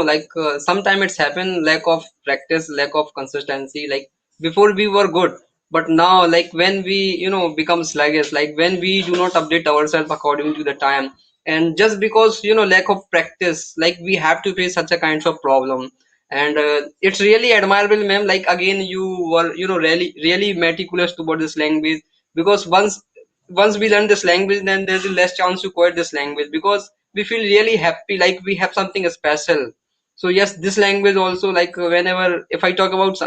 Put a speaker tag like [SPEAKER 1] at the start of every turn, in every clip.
[SPEAKER 1] like sometimes it's happened, lack of practice, lack of consistency. Like before we were good, but now like when we become sluggish, like when we do not update ourselves according to the time, and just because lack of practice, like we have to face such a kind of problem. And it's really admirable, ma'am. Like again, you were really meticulous toward this language, because once we learn this language, then there's less chance to quit this language, because we feel really happy, like we have something special. So yes, this language also, like whenever if I talk about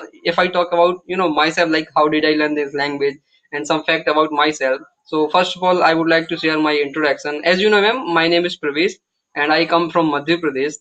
[SPEAKER 1] myself, like how did I learn this language, and some fact about myself. So first of all, I would like to share my introduction. As you know, ma'am, my name is Pravesh, and I come from Madhya Pradesh,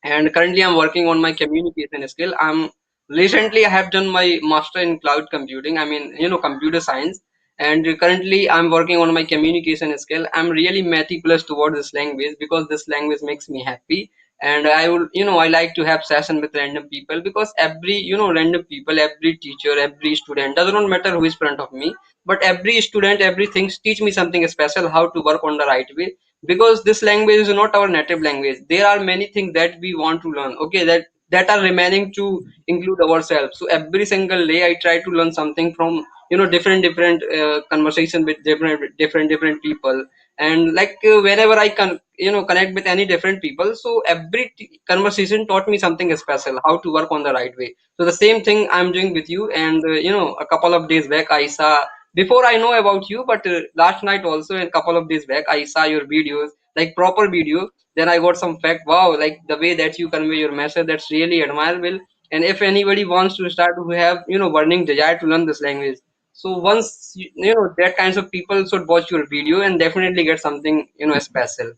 [SPEAKER 1] and currently I'm working on my communication skill. I'm recently I have done my master in cloud computing, I mean computer science. And currently I'm working on my communication skill. I'm really meticulous toward this language because this language makes me happy. And I will I like to have session with random people, because every random people, every teacher, every student, does not matter who is front of me, but every student, everything teach me something special, how to work on the right way. Because this language is not our native language, there are many things that we want to learn, okay, that are remaining to include ourselves. So every single day I try to learn something from different conversation with different people. And like whenever I can connect with any different people, so every conversation taught me something special, how to work on the right way. So the same thing I'm doing with you. And a couple of days back I saw, before I know about you, but last night also, and a couple of days back I saw your videos, like proper video. Then I got some fact, wow, like the way that you convey your message, that's really admirable. And if anybody wants to start, who have burning desire to learn this language, so once that kinds of people should watch your video and definitely get something special.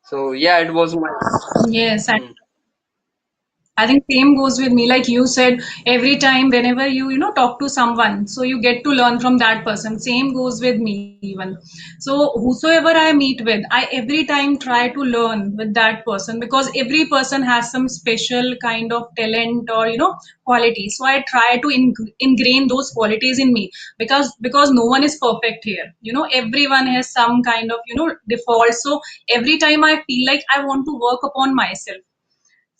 [SPEAKER 1] So yeah, it was my.
[SPEAKER 2] Yes, and
[SPEAKER 1] Hmm.
[SPEAKER 2] I think same goes with me. Like you said, every time whenever you talk to someone, so you get to learn from that person. Same goes with me even. So whosoever I meet with, I every time try to learn with that person, because every person has some special kind of talent or quality. So I try to ingrain those qualities in me, because no one is perfect here. Everyone has some kind of default. So every time I feel like I want to work upon myself.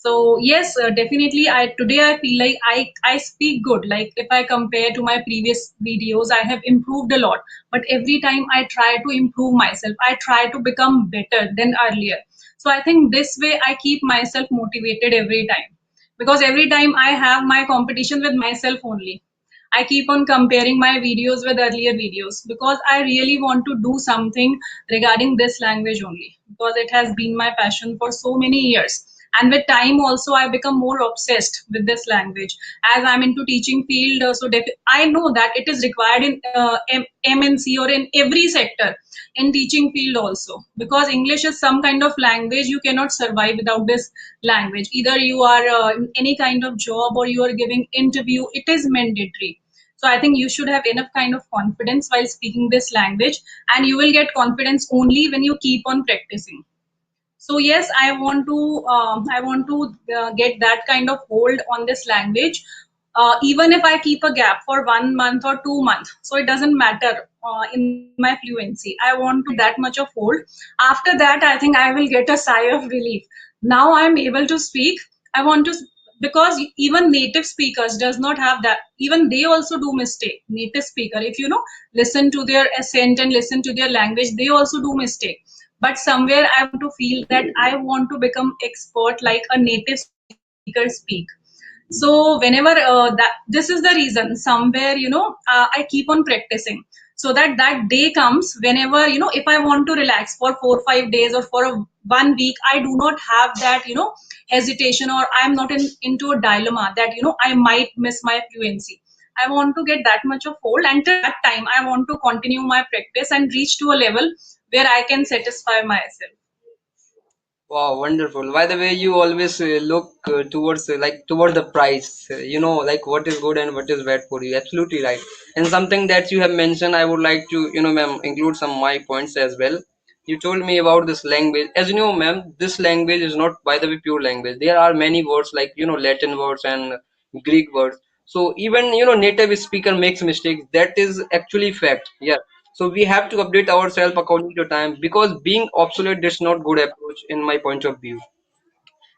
[SPEAKER 2] So yes, definitely. I feel like I speak good. Like if I compare to my previous videos, I have improved a lot. But every time I try to improve myself, I try to become better than earlier. So I think this way I keep myself motivated every time, because every time I have my competition with myself only. I keep on comparing my videos with earlier videos, because I really want to do something regarding this language only, because it has been my passion for so many years. And with time also I become more obsessed with this language, as I'm into teaching field. I know that it is required in MNC or in every sector, in teaching field also, because English is some kind of language you cannot survive without this language. Either you are in any kind of job or you are giving interview, it is mandatory. So I think you should have enough kind of confidence while speaking this language, and you will get confidence only when you keep on practicing. So yes, I want to get that kind of hold on this language. Even if I keep a gap for 1 month or 2 months, so it doesn't matter in my fluency. I want to get that much of hold. After that, I think I will get a sigh of relief. Now I'm able to speak. I want to, because even native speakers does not have that. Even they also do mistake. Native speaker, if listen to their accent and listen to their language, they also do mistake. But somewhere I want to feel that I want to become expert like a native speaker speak. So whenever that this is the reason, somewhere I keep on practicing, so that that day comes whenever if I want to relax for 4 or 5 days or for one week, I do not have that hesitation, or I'm not into a dilemma that I might miss my fluency. I want to get that much of hold, and till that time I want to continue my practice and reach to a level where I can satisfy myself.
[SPEAKER 1] Wow, wonderful. By the way, you always look towards like toward the price, like what is good and what is bad for you. Absolutely right. And something that you have mentioned, I would like to, ma'am, include some my points as well. You told me about this language. As you know, ma'am, this language is not, by the way, pure language. There are many words like, Latin words and Greek words. So even, native speaker makes mistakes. That is actually fact. Yeah. So we have to update ourselves according to time, because being obsolete is not good approach in my point of view.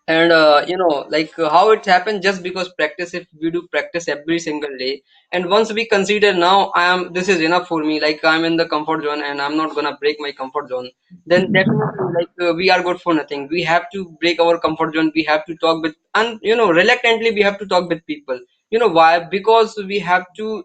[SPEAKER 1] And how it happened, just because practice, if we do practice every single day, and once we consider now I am, this is enough for me, like I'm in the comfort zone and I'm not gonna break my comfort zone, then definitely we are good for nothing. We have to break our comfort zone. We have to talk with, and reluctantly we have to talk with people. You know why? Because we have to,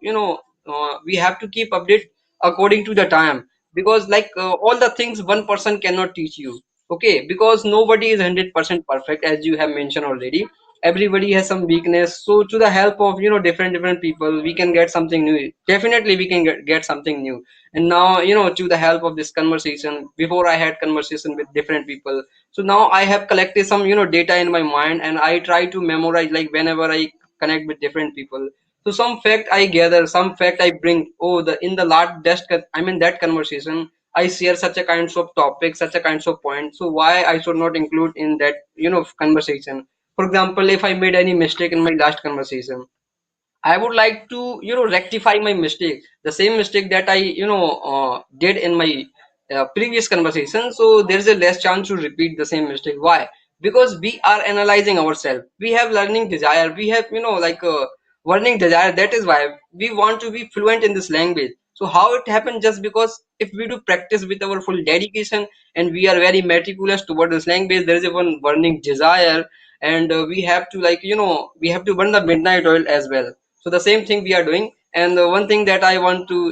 [SPEAKER 1] we have to keep update according to the time. Because all the things one person cannot teach you. Okay, because nobody is 100% perfect, as you have mentioned already. Everybody has some weakness, so to the help of different people, we can get something new. Definitely we can get something new. And now, to the help of this conversation, before I had conversation with different people, so now I have collected some data in my mind, and I try to memorize, like whenever I connect with different people. So some fact I gather, some fact I bring. Oh, the in the last desk, I mean that conversation, I share such a kinds of topic, such a kinds of point. So why I should not include in that conversation? For example, if I made any mistake in my last conversation, I would like to, rectify my mistake, the same mistake that I, did in my previous conversation. So there is a less chance to repeat the same mistake. Why? Because we are analyzing ourselves. We have learning desire. We have, learning desire. That is why we want to be fluent in this language. So how it happened? Just because if we do practice with our full dedication and we are very meticulous toward this language, there is a one burning desire, and we have to, we have to burn the midnight oil as well. So the same thing we are doing. And one thing that I want to,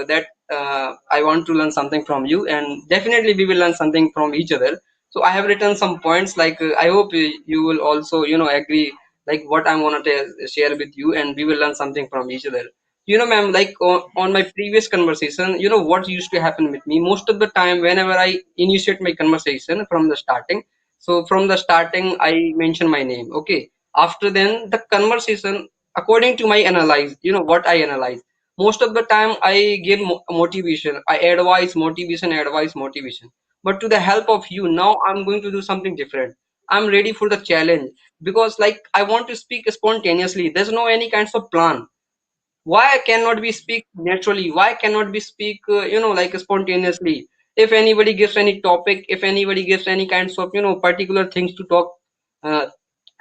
[SPEAKER 1] that I want to learn something from you, and definitely we will learn something from each other. So I have written some points, I hope you will also agree, like what I'm going to share with you, and we will learn something from each other. Ma'am, on my previous conversation, what used to happen with me most of the time whenever I initiate my conversation from the starting. So from the starting I mention my name. Okay, after then the conversation, according to my analyze, what I analyze, most of the time I give motivation, I advise motivation, advise motivation. But to the help of you, now I'm going to do something different. I'm ready for the challenge, because I want to speak spontaneously. There's no any kinds of plan. Why I cannot be speak naturally? Why cannot be speak spontaneously? If anybody gives any topic, if anybody gives any kinds of particular things to talk, uh,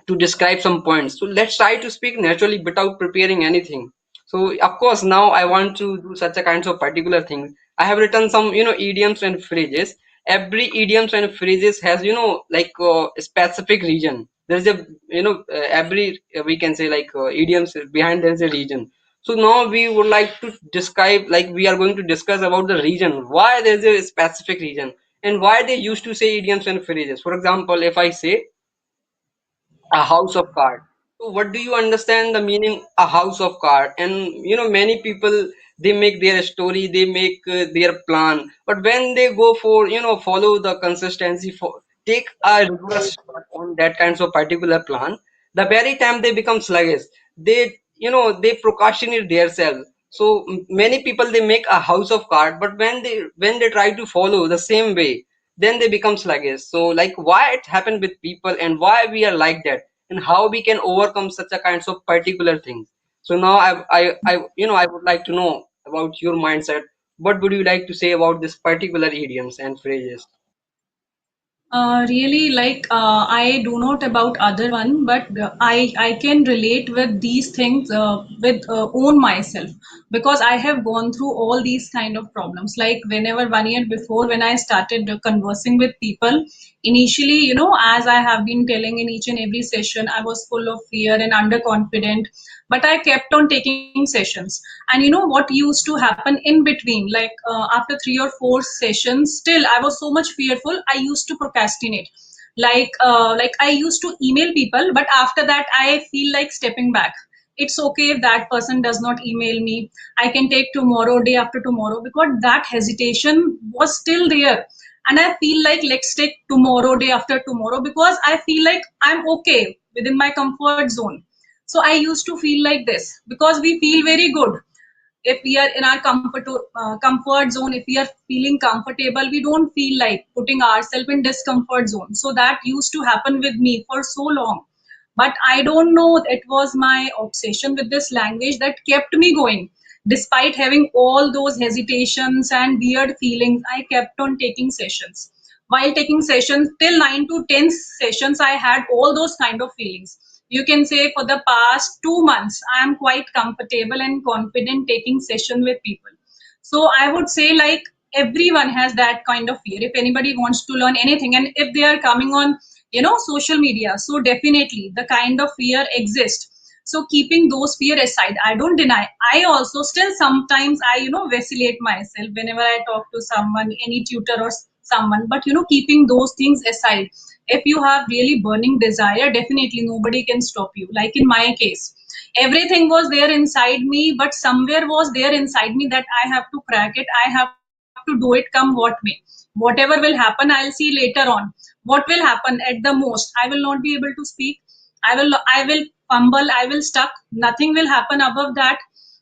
[SPEAKER 1] to describe some points, so let's try to speak naturally without preparing anything. So of course now I want to do such a kinds of particular things. I have written some idioms and phrases. Every idioms and phrases has a specific region. There's a every we can say idioms behind, there's a region. So now we would like to describe, like we are going to discuss about the region, why there's a specific region, and why they used to say idioms and phrases. For example, if I say a house of card, so what do you understand the meaning a house of card? And many people, they make their story, they make their plan, but when they go for follow the consistency, for take a rigorous step on that kinds of particular plan, the very time they become sluggish, they they procrastinate themselves. So many people, they make a house of card, but when they try to follow the same way, then they become sluggish. So why it happened with people, and why we are like that, and how we can overcome such a kinds of particular things. So now I would like to know about your mindset. What would you like to say about this particular idioms and phrases?
[SPEAKER 2] Really, I do not about other one, but I can relate with these things with own myself, because I have gone through all these kind of problems. Like whenever 1 year before, when I started conversing with people, initially, as I have been telling in each and every session, I was full of fear and underconfident, but I kept on taking sessions. And what used to happen in between, after 3 or 4 sessions, still I was so much fearful, I used to procrastinate. Like I used to email people, but after that I feel like stepping back. It's okay if that person does not email me, I can take tomorrow, day after tomorrow, because that hesitation was still there. And I feel like let's take tomorrow, day after tomorrow, because I feel like I'm okay within my comfort zone. So I used to feel like this because we feel very good if we are in our comfort zone. If we are feeling comfortable, we don't feel like putting ourselves in discomfort zone. So that used to happen with me for so long. But I don't know, it was my obsession with this language that kept me going. Despite having all those hesitations and weird feelings, I kept on taking sessions. while taking sessions till 9 to 10 sessions, I had all those kind of feelings. You can say for the past 2 months, I am quite comfortable and confident taking session with people. So I would say like everyone has that kind of fear. If anybody wants to learn anything, and if they are coming on, social media, so definitely the kind of fear exists. So keeping those fear aside, I don't deny. I also still sometimes I vacillate myself whenever I talk to someone, any tutor or someone. But keeping those things aside, if you have really burning desire, definitely nobody can stop you. Like in my case, everything was there inside me, but somewhere was there inside me that I have to crack it. I have to do it come what may. Whatever will happen, I'll see later on. What will happen at the most? I will not be able to speak. I will fumble. I will stuck. Nothing will happen above that.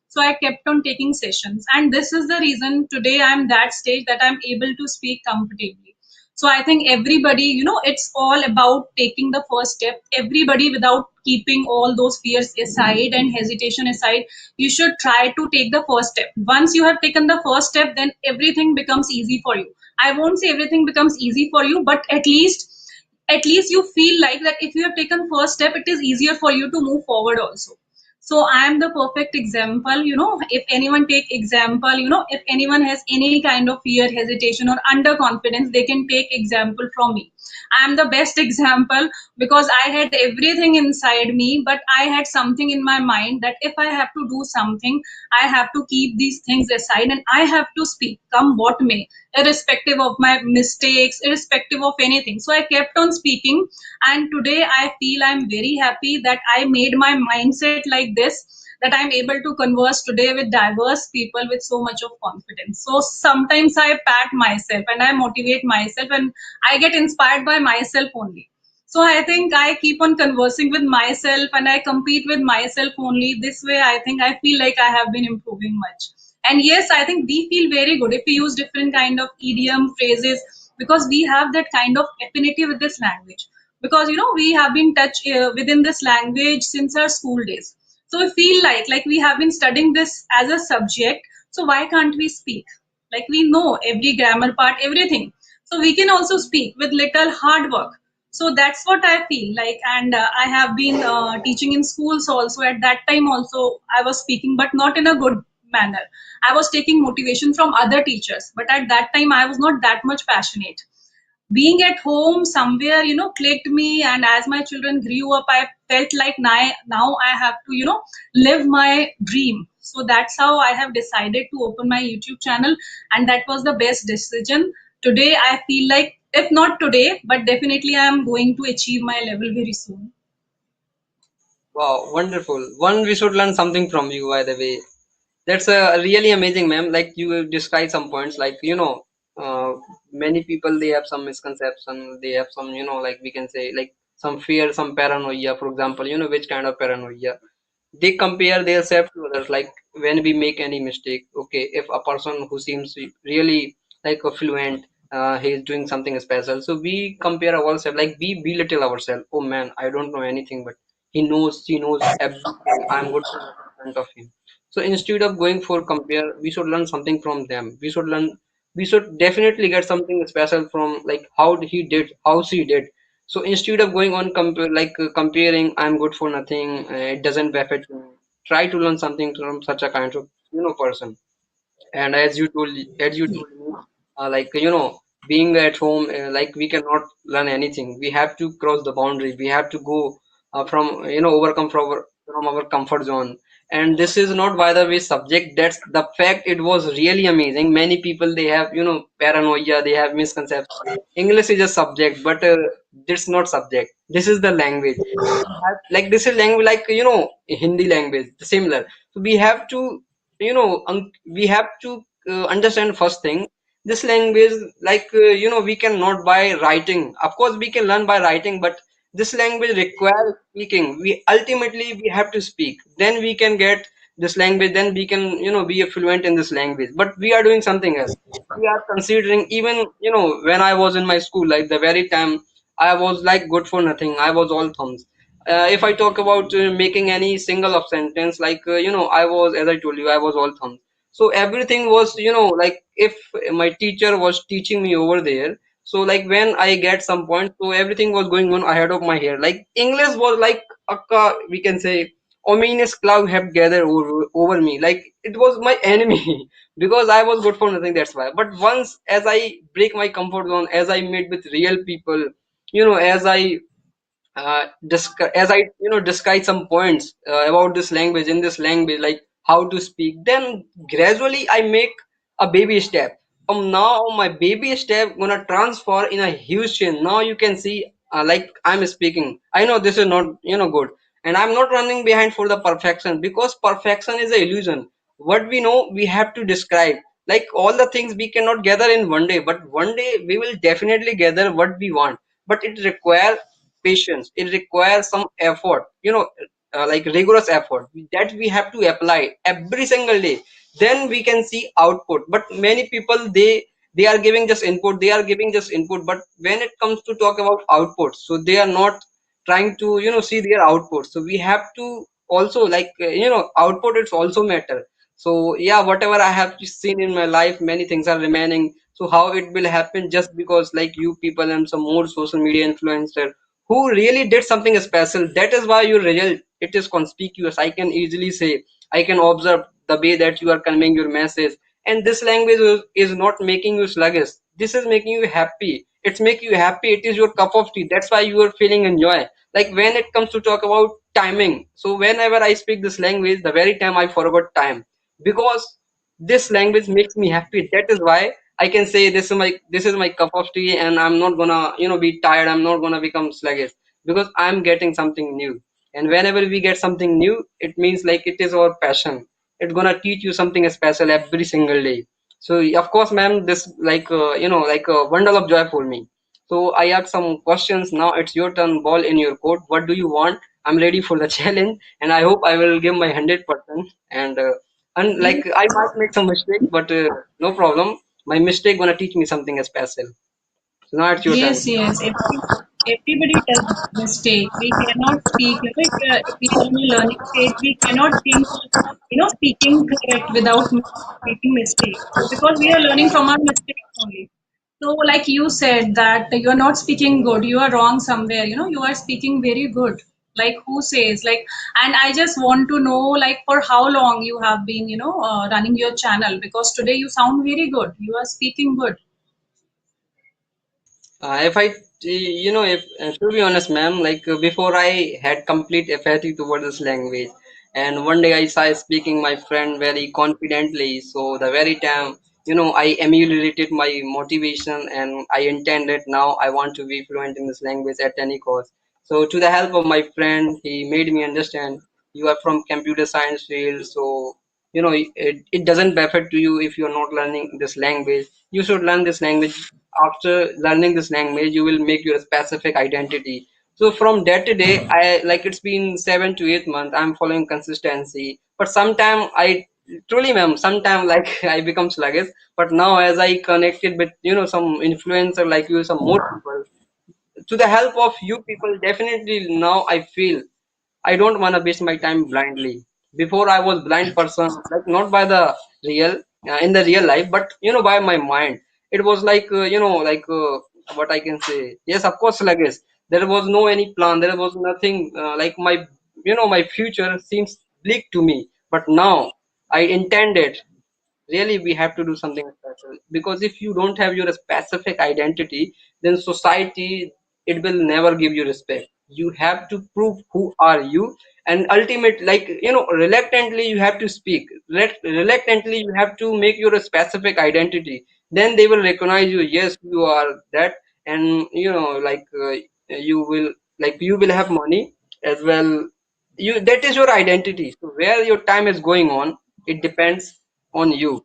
[SPEAKER 2] So I kept on taking sessions, and this is the reason today I'm that stage that I'm able to speak comfortably. So I think everybody, it's all about taking the first step. Everybody, without keeping all those fears aside and hesitation aside, you should try to take the first step. Once you have taken the first step, then everything becomes easy for you. I won't say everything becomes easy for you, but at least you feel like that if you have taken first step, it is easier for you to move forward also. So I am the perfect example. If anyone take example, if anyone has any kind of fear, hesitation or underconfidence, they can take example from me. I am the best example, because I had everything inside me, but I had something in my mind that if I have to do something, I have to keep these things aside and I have to speak come what may, irrespective of my mistakes, irrespective of anything. So I kept on speaking, and today I feel I'm very happy that I made my mindset like this, that I'm able to converse today with diverse people with so much of confidence. So sometimes I pat myself and I motivate myself, and I get inspired by myself only. So I think I keep on conversing with myself and I compete with myself only. This way, I think I feel like I have been improving much. And yes, I think we feel very good if we use different kind of idiom phrases, because we have that kind of affinity with this language. Because we have been touched within this language since our school days. So we feel like we have been studying this as a subject. So why can't we speak? Like we know every grammar part, everything. So we can also speak with little hard work. So that's what I feel like. And I have been teaching in schools also. At that time also I was speaking, but not in a good manner. I was taking motivation from other teachers, but at that time I was not that much passionate. Being at home somewhere clicked me, and as my children grew up, I felt like now I have to live my dream. So that's how I have decided to open my YouTube channel, and that was the best decision. Today I feel like, if not today, but definitely I am going to achieve my level very soon.
[SPEAKER 1] Wow, wonderful. One, we should learn something from you, by the way. That's really amazing, ma'am. Like you describe some points, like uh, many people they have some misconception, they have some, like we can say, like some fear, some paranoia. For example, which kind of paranoia? They compare themselves to others. Like when we make any mistake, okay, if a person who seems really like a fluent, he is doing something special, so we compare ourselves, like we belittle ourselves. Oh man, I don't know anything, but she knows everything. I'm good in front of him. So instead of going for compare, we should learn something from them. We should definitely get something special from, like how he did, how she did. So instead of going on comparing, I'm good for nothing, it doesn't affect me. Try to learn something from such a kind of person. And as you told me, being at home, like we cannot learn anything. We have to cross the boundary. We have to go from overcome from our comfort zone. And this is not, by the way, subject. That's the fact. It was really amazing. Many people, they have paranoia. They have misconception. English is a subject, but this not subject. This is the language. Like this is language, like Hindi language, similar. So we have to we have to understand first thing, this language, like we cannot by writing. Of course we can learn by writing, but this language requires speaking. We ultimately we have to speak, then we can get this language, then we can be a fluent in this language. But we are doing something else. We are considering, even when I was in my school, like the very time I was like good for nothing, I was all thumbs. If I talk about making any single of sentence, like I was, as I told you, I was all thumbs. So everything was like if my teacher was teaching me over there, So like when I get some points, so everything was going on ahead of my head. Like English was like we can say ominous cloud have gathered over me. Like it was my enemy because I was good for nothing. That's why. But once as I break my comfort zone, as I meet with real people, as I as I discuss some points about this language in this language, like how to speak, then gradually I make a baby step. From now, my baby step gonna transfer in a huge change. Now you can see, like I'm speaking. I know this is not good, and I'm not running behind for the perfection because perfection is an illusion. What we know, we have to describe. Like all the things we cannot gather in one day, but one day we will definitely gather what we want. But it requires patience, it requires some effort, like rigorous effort that we have to apply every single day. Then we can see output. But many people, they are giving just input, they are giving just input, but when it comes to talk about output, so they are not trying to see their output. So we have to also like output, it's also matter. So yeah, whatever I have seen in my life, many things are remaining. So how it will happen? Just because like you people and some more social media influencer who really did something special, that is why your result it is conspicuous. I can easily say, I can observe the way that you are conveying your message. And this language is not making you sluggish, this is making you happy. It's making you happy, it is your cup of tea, that's why you are feeling enjoy. Like when it comes to talk about timing, so whenever I speak this language, the very time I forgot time, because this language makes me happy. That is why I can say this is my cup of tea, and I'm not gonna be tired. I'm not gonna become sluggish because I'm getting something new. And whenever we get something new, it means like it is our passion. It's gonna teach you something special every single day. So of course, ma'am, this like a bundle of joy for me. So I asked some questions. Now it's your turn. Ball in your court. What do you want? I'm ready for the challenge, and I hope I will give my 100%. And like I might make some mistake, but no problem. My mistake gonna teach me something special. So now it's your turn.
[SPEAKER 2] Yes, yes. Everybody does mistake. We cannot speak. If we are on a learning stage, we cannot think of, speaking correct without making mistakes. So because we are learning from our mistakes only. So like you said that you are not speaking good, you are wrong somewhere. You are speaking very good. Like who says? Like, and I just want to know like for how long you have been, running your channel because today you sound very good. You are speaking good.
[SPEAKER 1] If I, if to be honest, ma'am, like before I had complete apathy towards this language, and one day I started speaking my friend very confidently. So the very time, I emulated my motivation, and I intended now I want to be fluent in this language at any cost. So to the help of my friend, he made me understand you are from computer science field, so it doesn't benefit to you if you're not learning this language. You should learn this language. After learning this language, you will make your specific identity. So from day to day, I like it's been 7 to 8 months, I'm following consistency. But sometime I truly, ma'am, sometime like I become sluggish. But now as I connected with some influencer like you, some more people, to the help of you people, definitely now I feel I don't want to waste my time blindly. Before I was blind person, like not by the real in the real life, but by my mind. It was like what I can say. Yes, of course, sluggish. There was no any plan. There was nothing like my my future seems bleak to me. But now I intended, really we have to do something special, because if you don't have your specific identity, then society, it will never give you respect. You have to prove who are you. And ultimate, like reluctantly you have to speak. Reluctantly you have to make your specific identity. Then they will recognize you. Yes, you are that. And you will, like you will have money as well. You, that is your identity. So where your time is going on, it depends on you.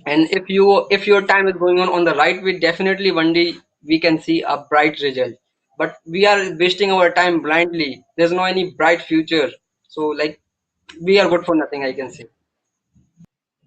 [SPEAKER 1] And if your time is going on the right way, definitely one day we can see a bright result. But we are wasting our time blindly, there's no any bright future. So like we are good for nothing, I can say.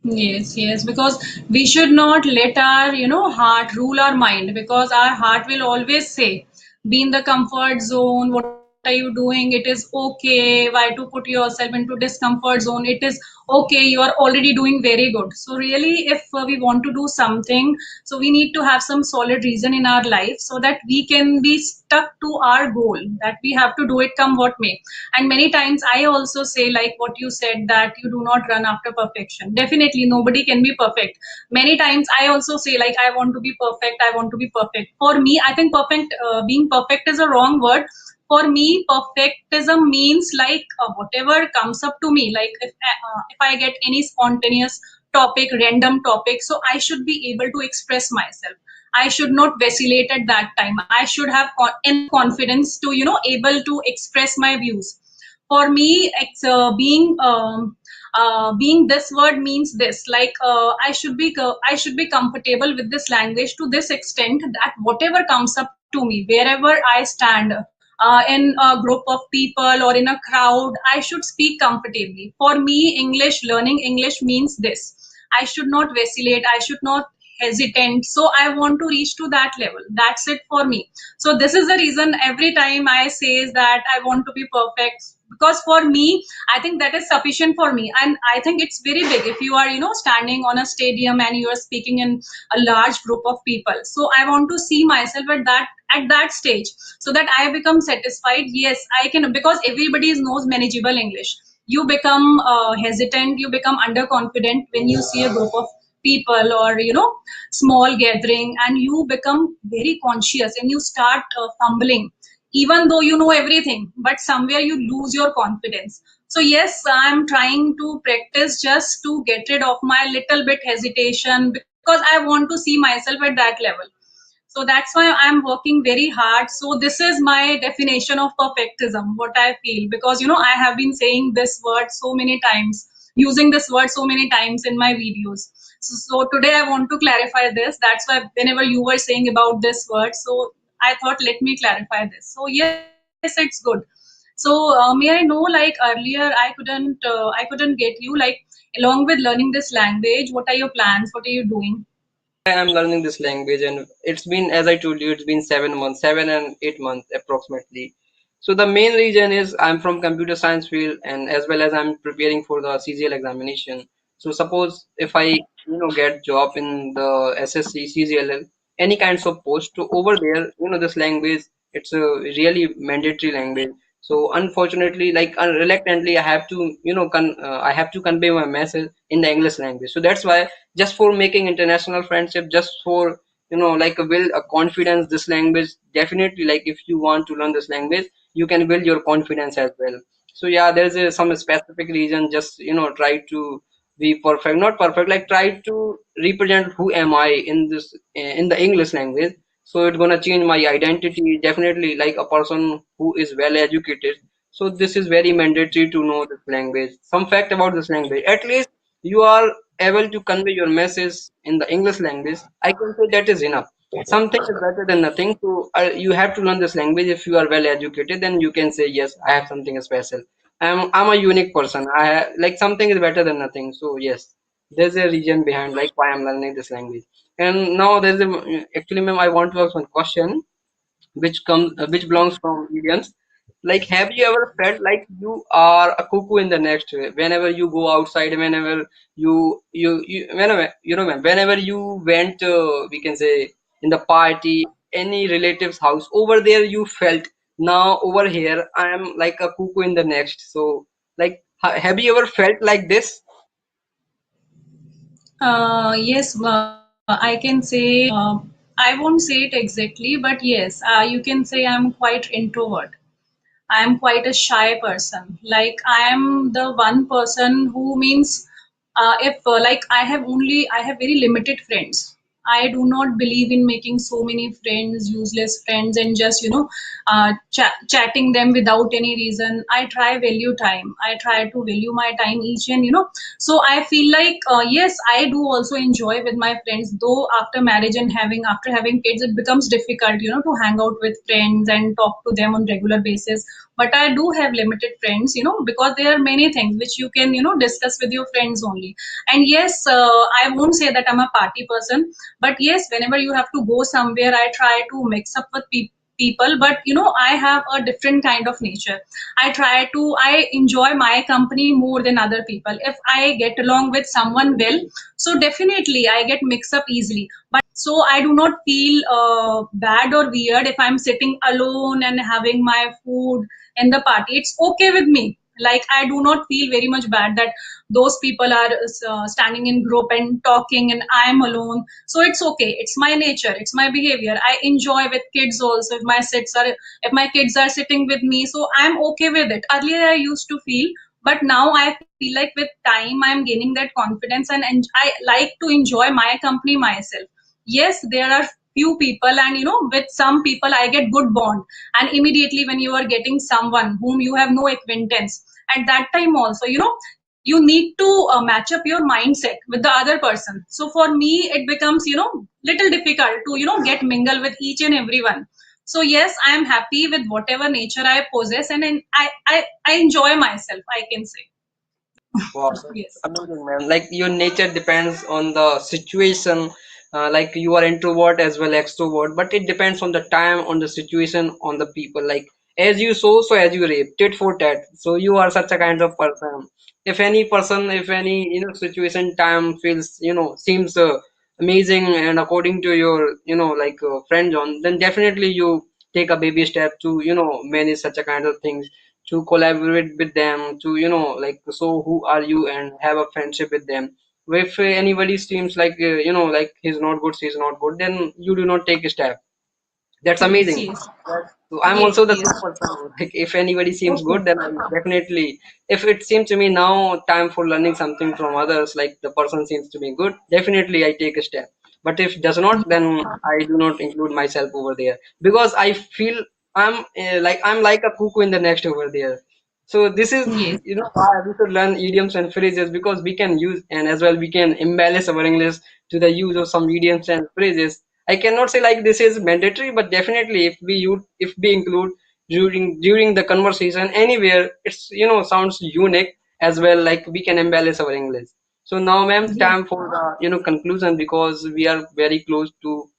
[SPEAKER 2] Yes, yes, because we should not let our, heart rule our mind because our heart will always say, be in the comfort zone, whatever what are you doing, it is okay, why to put yourself into discomfort zone, it is okay, you are already doing very good. So really, if we want to do something, so we need to have some solid reason in our life so that we can be stuck to our goal, that we have to do it come what may. And many times I also say, like what you said, that you do not run after perfection. Definitely nobody can be perfect. Many times I also say, like, I want to be perfect, I want to be perfect. For me, I think perfect, being perfect is a wrong word. For me, perfectism means like, whatever comes up to me, like if I get any spontaneous topic, random topic, so I should be able to express myself. I should not vacillate at that time. I should have enough confidence to, able to express my views. For me, being this word means this, like, I should be comfortable with this language to this extent that whatever comes up to me, wherever I stand, in a group of people or in a crowd, I should speak comfortably. For me, learning English means this: I should not vacillate, I should not hesitant. So I want to reach to that level. That's it for me. So this is the reason every time I say is that I want to be perfect, because for me, I think that is sufficient for me. And I think it's very big if you are, standing on a stadium and you are speaking in a large group of people. So I want to see myself at that stage, so that I become satisfied. Yes, I can, because everybody knows manageable English. You become hesitant, you become underconfident when you see a group of people, or small gathering, and you become very conscious and you start fumbling, even though you know everything, but somewhere you lose your confidence. So yes, I'm trying to practice just to get rid of my little bit hesitation, because I want to see myself at that level. So that's why I'm working very hard. So this is my definition of perfectism, what I feel, because I have been saying this word so many times, using this word so many times in my videos. So today I want to clarify this. That's why whenever you were saying about this word, so I thought, let me clarify this. So yes, it's good. So may I know, like earlier, I couldn't get you, like, along with learning this language, what are your plans? What are you doing?
[SPEAKER 1] I am learning this language, and it's been, as I told you, it's been 7 months, 7 and 8 months approximately. So the main reason is I'm from computer science field, and as well as I'm preparing for the CGL examination. So suppose if I get job in the SSC, CGL, any kinds of post, so over there, this language, it's a really mandatory language. So unfortunately, like reluctantly, I have to I have to convey my message in the English language. So that's why, just for making international friendship, just for like a build a confidence, this language definitely, like if you want to learn this language, you can build your confidence as well. So yeah, there's some specific reason, just try to be perfect, not perfect, like try to represent who am I in this, in the English language. So it's gonna change my identity definitely, like a person who is well educated. So this is very mandatory to know this language. Some fact about this language: at least you are able to convey your message in the English language, I can say that is enough. Something is better than nothing. So you have to learn this language. If you are well educated, then you can say, yes, I have something special. I'm a unique person. Like something is better than nothing. So yes, there's a reason behind like why I'm learning this language. And now there's a actually, ma'am, I want to ask one question which belongs from Indians. Like, have you ever felt like you are a cuckoo in the next way? Whenever you go outside, whenever whenever ma'am, whenever you went, we can say, in the party, any relative's house, over there you felt, now over here I am like a cuckoo in the next. So, like, have you ever felt like this?
[SPEAKER 2] Yes, I can say, I won't say it exactly, but yes, you can say I'm quite introvert. I am quite a shy person. Like, I am the one person who means, if like I have very limited friends. I do not believe in making so many friends, useless friends, and just chatting them without any reason. I try value time. I try to value my time each, and so I feel like, yes, I do also enjoy with my friends. Though after marriage and after having kids, it becomes difficult, to hang out with friends and talk to them on regular basis. But I do have limited friends, because there are many things which you can discuss with your friends only. And yes, I won't say that I'm a party person, but yes, whenever you have to go somewhere, I try to mix up with people, but I have a different kind of nature. I enjoy my company more than other people. If I get along with someone well, so definitely I get mixed up easily. But so I do not feel bad or weird if I'm sitting alone and having my food in the party. It's okay with me. Like, I do not feel very much bad that those people are standing in group and talking and I am alone. So it's okay. It's my nature, it's my behavior. I enjoy with kids also. If my kids are sitting with me, so I'm okay with it. Earlier I used to feel, but now I feel like with time I'm gaining that confidence, and I like to enjoy my company myself. Yes, there are few people, and with some people I get good bond, and immediately when you are getting someone whom you have no acquaintance, at that time also, you need to match up your mindset with the other person. So for me it becomes little difficult to get mingle with each and everyone. So yes, I am happy with whatever nature I possess, and I enjoy myself, I can say.
[SPEAKER 1] Wow, that's
[SPEAKER 2] Yes.
[SPEAKER 1] amazing, man. Like your nature depends on the situation. Like you are introvert as well extrovert, but it depends on the time, on the situation, on the people. Like as you sow, so as you reap, tit for tat. So you are such a kind of person. If any person, if any situation, time feels seems amazing and according to your like friend John, then definitely you take a baby step to manage such a kind of things, to collaborate with them, to like, so who are you, and have a friendship with them. If anybody seems like like he's not good, she's not good, then you do not take a step. That's
[SPEAKER 2] Yes,
[SPEAKER 1] amazing.
[SPEAKER 2] yes.
[SPEAKER 1] So I'm
[SPEAKER 2] Yes,
[SPEAKER 1] also the
[SPEAKER 2] yes.
[SPEAKER 1] same person. Like if anybody seems
[SPEAKER 2] Okay.
[SPEAKER 1] good, then I'm definitely. If it seems to me now time for learning something from others, like the person seems to be good, definitely I take a step. But if does not, then I do not include myself over there, because I feel I'm like a cuckoo in the nest over there. So this is
[SPEAKER 2] Yes.
[SPEAKER 1] why we should learn idioms and phrases, because we can use, and as well we can embellish our English to the use of some idioms and phrases. I cannot say like this is mandatory, but definitely if we include during the conversation anywhere, it's sounds unique as well. Like we can embellish our English. So now, ma'am,
[SPEAKER 2] Yes.
[SPEAKER 1] time for the conclusion, because we are very close to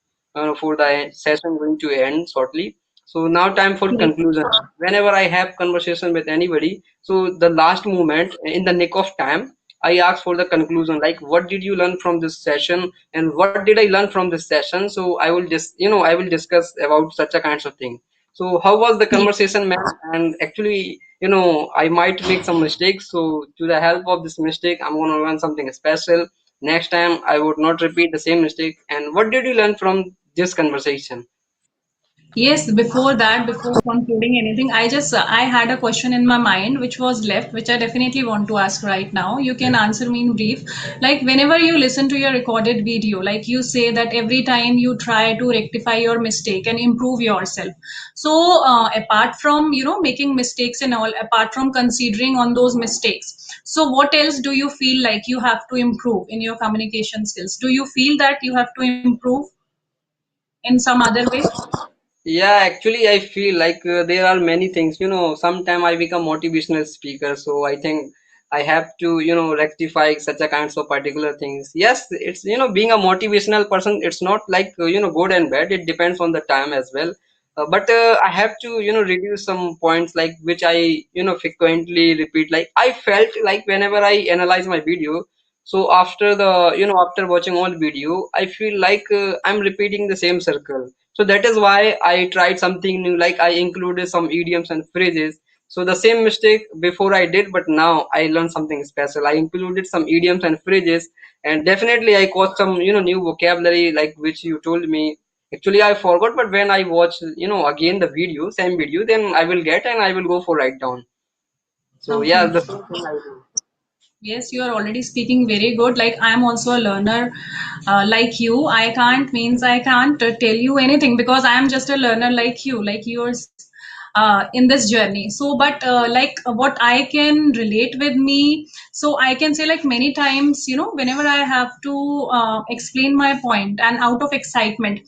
[SPEAKER 1] for the session going to end shortly. So now time for
[SPEAKER 2] Yes.
[SPEAKER 1] conclusion. Whenever I have conversation with anybody, so the last moment in the nick of time, I ask for the conclusion. Like, what did you learn from this session, and what did I learn from this session? So I will just I will discuss about such a kinds of thing. So how was the
[SPEAKER 2] Yes.
[SPEAKER 1] conversation, ma'am? And actually, I might make some mistakes. So to the help of this mistake, I'm gonna learn something special. Next time, I would not repeat the same mistake. And what did you learn from this conversation?
[SPEAKER 2] Yes, before that, before concluding anything, I had a question in my mind which was left, which I definitely want to ask right now. You can answer me in brief. Like, whenever you listen to your recorded video, like you say that every time you try to rectify your mistake and improve yourself. So, apart from making mistakes and all, apart from considering on those mistakes, so what else do you feel like you have to improve in your communication skills? Do you feel that you have to improve in some other way?
[SPEAKER 1] Yeah, actually, I feel like there are many things. Sometime I become motivational speaker, so I think I have to, rectify such a kinds of particular things. Yes, it's being a motivational person. It's not like good and bad. It depends on the time as well. But I have to, reduce some points like which I, frequently repeat. Like I felt like whenever I analyze my video, so after the, after watching all video, I feel like I'm repeating the same circle. So that is why I tried something new, like I included some idioms and phrases. So the same mistake before I did, but now I learned something special. I included some idioms and phrases, and definitely I caught some new vocabulary like which you told me. Actually, I forgot, but when I watch again the video, same video, then I will get and I will go for write down. So yeah,
[SPEAKER 2] Okay.
[SPEAKER 1] the same thing I do.
[SPEAKER 2] Yes, you are already speaking very good. Like, I'm also a learner, like you. I can't tell you anything because I am just a learner like you, like yours, in this journey. So, but like what I can relate with me, so I can say like many times, whenever I have to explain my point and out of excitement,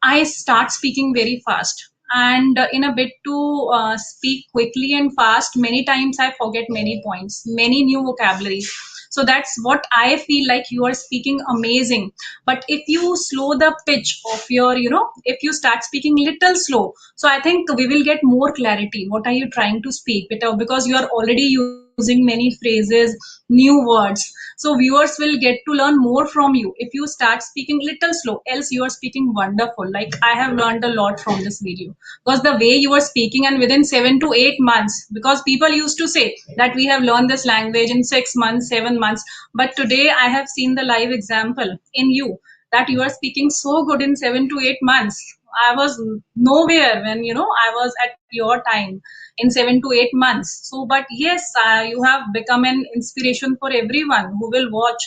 [SPEAKER 2] I start speaking very fast. And in a bit to speak quickly and fast, many times I forget many points, many new vocabularies. So that's what I feel like. You are speaking amazing, but if you slow the pitch of your, if you start speaking little slow, so I think we will get more clarity. What are you trying to speak? Because you are already using many phrases, new words. So viewers will get to learn more from you if you start speaking little slow. Else you are speaking wonderful. Like I have learned a lot from this video, because the way you are speaking, and within 7 to 8 months, because people used to say that we have learned this language in 6 months, 7 months, but today I have seen the live example in you, that you are speaking so good in 7 to 8 months. I was nowhere when I was at your time in 7 to 8 months. So, but yes, you have become an inspiration for everyone who will watch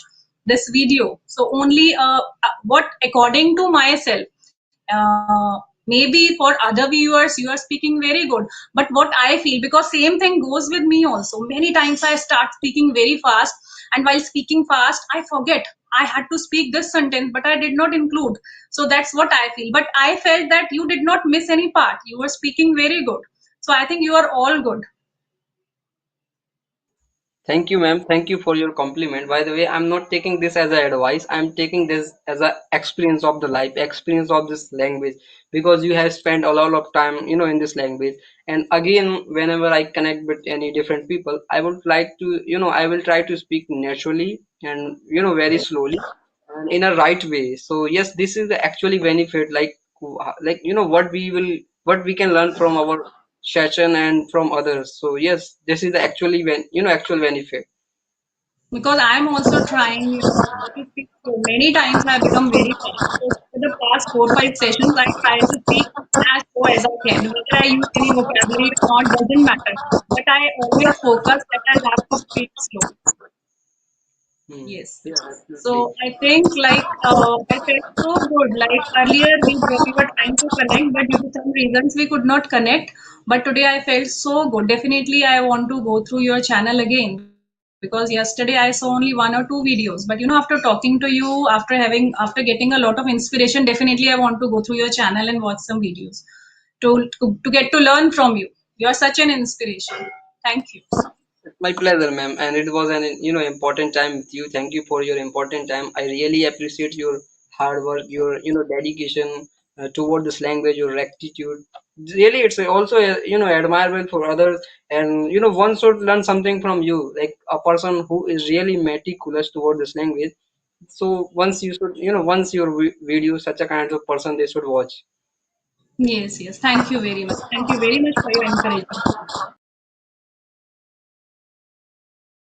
[SPEAKER 2] this video. So, only what according to myself, maybe for other viewers you are speaking very good, but what I feel, because same thing goes with me also. Many times I start speaking very fast, and while speaking fast I forget I had to speak this sentence, but I did not include. So that's what I feel, but I felt that you did not miss any part. You were speaking very good. So I think you are all good.
[SPEAKER 1] Thank you, ma'am. Thank you for your compliment. By the way, I'm not taking this as a advice. I'm taking this as a experience of the life, experience of this language, because you have spent a lot of time, in this language. And again, whenever I connect with any different people, I would like to, I will try to speak naturally and, very slowly and in a right way. So yes, this is the actually benefit, like what we can learn from our session and from others. So yes, this is the actually actual benefit.
[SPEAKER 2] Because I'm also trying, how to speak. So many times I become very fast. So for the past 4 5 sessions, I try to speak as slow as I can. Whether I use any vocabulary or not doesn't matter. But I always focus that I have to speak slow. Yes.
[SPEAKER 1] Yeah, absolutely.
[SPEAKER 2] So I think like I felt so good. Like earlier we were trying to connect, but due to some reasons we could not connect. But today I felt so good. Definitely I want to go through your channel again, because yesterday I saw only 1 or 2 videos. But after talking to you, after getting a lot of inspiration, definitely I want to go through your channel and watch some videos to get to learn from you. You are such an inspiration. Thank you.
[SPEAKER 1] My pleasure, ma'am. And it was an important time with you. Thank you for your important time. I really appreciate your hard work, your dedication toward this language, your rectitude. Really, it's also admirable for others, and one should learn something from you, like a person who is really meticulous toward this language. So once you should, once your video, such a kind of person they should watch.
[SPEAKER 2] Yes, yes. Thank you very much. Thank you very much for your encouragement.